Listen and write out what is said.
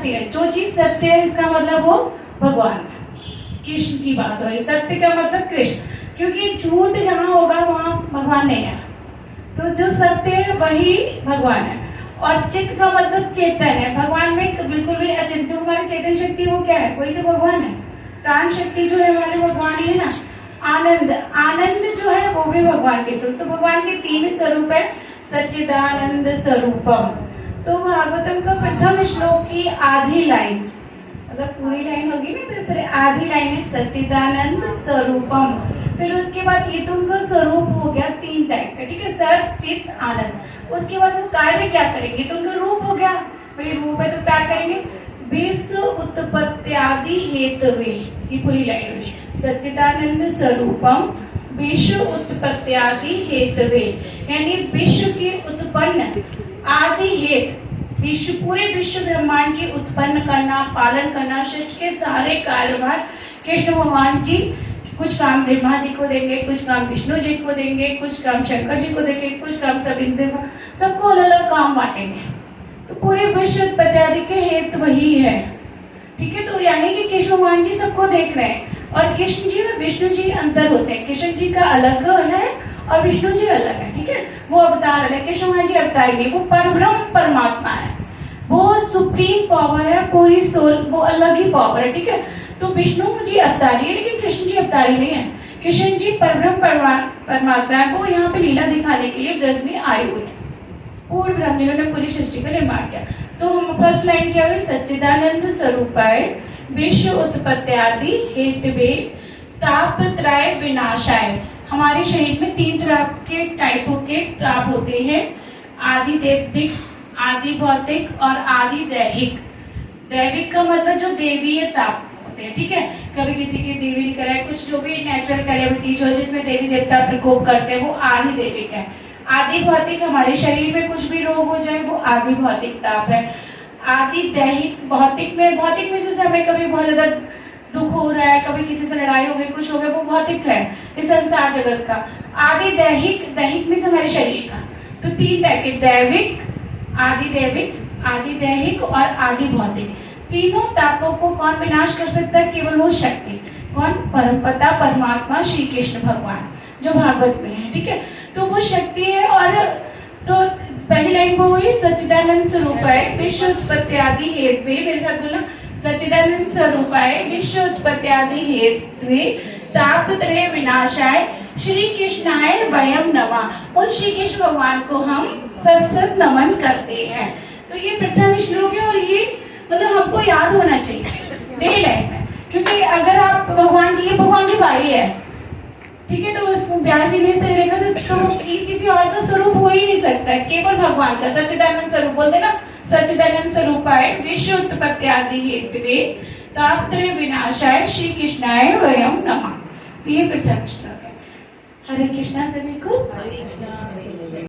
सत्य है। जो चीज सत्य है इसका मतलब वो भगवान है। कृष्ण की बात हो रही, सत्य का मतलब कृष्ण, क्योंकि झूठ जहाँ होगा वहाँ भगवान नहीं है। तो जो सत्य है वही भगवान है। और चित्त का मतलब चेतन है। भगवान में बिल्कुल भी अचिंत्य, जो हमारी चेतन शक्ति वो क्या है, वही तो भगवान है। प्राण शक्ति जो है हमारे भगवान ही है ना। आनंद, आनंद जो है वो भी भगवान के स्वरूप। तो भगवान के तीन स्वरूप है, सच्चिदानंद स्वरूपम। तो भागवतम का प्रथम श्लोक की आधी लाइन, मतलब पूरी लाइन होगी ना, तो इस तरह आधी लाइन है सच्चिदानंद स्वरूपम। फिर उसके बाद ये तुमका स्वरूप हो गया तीन टाइप का, ठीक है, सत चित आनंद। उसके बाद वो कार्य क्या करेंगे, तो उनका रूप हो गया, भाई रूप है तो क्या करेंगे, विश्व उत्पत्त्यादि हेतवे, ये पूरी लाइन हुई, सच्चिदानंद स्वरूपम विश्व उत्पत्त्यादि हेतवे, यानी विश्व के उत्पन्न आदि हेतु, विश्व पूरे विश्व ब्रह्मांड की उत्पन्न करना, पालन करना, सृष्टि के सारे कार्यभार कृष्ण भगवान जी, कुछ काम ब्रह्मा जी को देंगे, कुछ काम विष्णु जी को देंगे, कुछ काम शंकर जी को देंगे, कुछ काम सब इंद्र को, सबको अलग अलग काम बांटेंगे। तो पूरे विश्व उत्पत्ति के हेतु वही है, ठीक है। तो यानी कि कृष्ण भगवान जी सबको देख रहे हैं, और कृष्ण जी और विष्णु जी अंतर होते हैं। कृष्ण जी का अलग है और विष्णु जी अलग है, ठीक है, वो अवतार अलग है। कृष्ण भगवान जी अवतार नहीं, वो परब्रह्म परमात्मा है, वो सुप्रीम पावर है, पूरी सोल, वो अलग ही पावर है, ठीक है। तो विष्णु जी अवतारी है, लेकिन कृष्ण जी अवतारी नहीं है। कृष्ण जी परब्रह्म परमात्मा है, वो यहाँ पे लीला दिखाने के लिए ब्रज में आए हुए हैं। पूर्ण ब्रह्म ने पूरी सृष्टि का निर्माण किया। तो हम फर्स्ट लाइन क्या हुई, सच्चिदानंद स्वरूपाय विश्व उत्पत्त्यादि हेतवे तापत्रय विनाशाय। हमारे शरीर में तीन तरह के टाइपों के ताप होते हैं, आदि दैविक, आदि भौतिक और आदि दैहिक। दैविक का मतलब जो देवीय ताप होते हैं, ठीक है, कभी किसी की देवी कराए, कुछ जो भी नेचुरल कैलेमिटीज हो जिसमें देवी देवता प्रकोप करते हैं, वो आदि दैविक है। आदि भौतिक, हमारे शरीर में कुछ भी रोग हो जाए वो आदि भौतिक ताप है। आदि दैहिक, भौतिक में जैसे हमें कभी बहुत ज्यादा दुख हो रहा है, कभी किसी से लड़ाई हो गई, कुछ हो गया, वो भौतिक है, इस संसार जगत का। आदि दैहिक, दैहिक में से हमारे शरीर का। तो तीन टाइप के, दैविक, आदि दैविक, आदि दैहिक और आदि भौतिक। तीनों तापों को कौन विनाश कर सकता है, केवल वो शक्ति। कौन, परमपिता परमात्मा श्री कृष्ण भगवान, जो भागवत में है, ठीक है। तो वो शक्ति है। और तो पहली लाइन वो हुई, सच्चिदानंद स्वरूपाय विश्व उत्पत्त्यादि हेतवे, मेरे साथ बोलना, सच्चिदानंद स्वरूपाय विश्व उत्पत्त्यादि हेतवे तापत्रय विनाशाय श्री कृष्णाय वयम नमः। उन श्री कृष्ण भगवान को हम सत सत नमन करते हैं। तो ये प्रथम श्लोक है, और ये मतलब हमको याद होना चाहिए डेली लाइफ में, क्योंकि अगर आप भगवान की, ये भगवान की बाणी है, ठीक है, तो उसको व्यास जी ने इस तरह देखा, तो किसी और का स्वरूप हो ही नहीं सकता है, केवल भगवान का सच्चिदानंद स्वरूप। बोलते ना, सच्चिदानंद स्वरूपाय विश्व उत्पत्त्यादि हेतवे तापत्रय विनाशाय श्री कृष्णाय वयम नमः। तो ये प्रथम श्लोक है। हरे कृष्णा सभी को।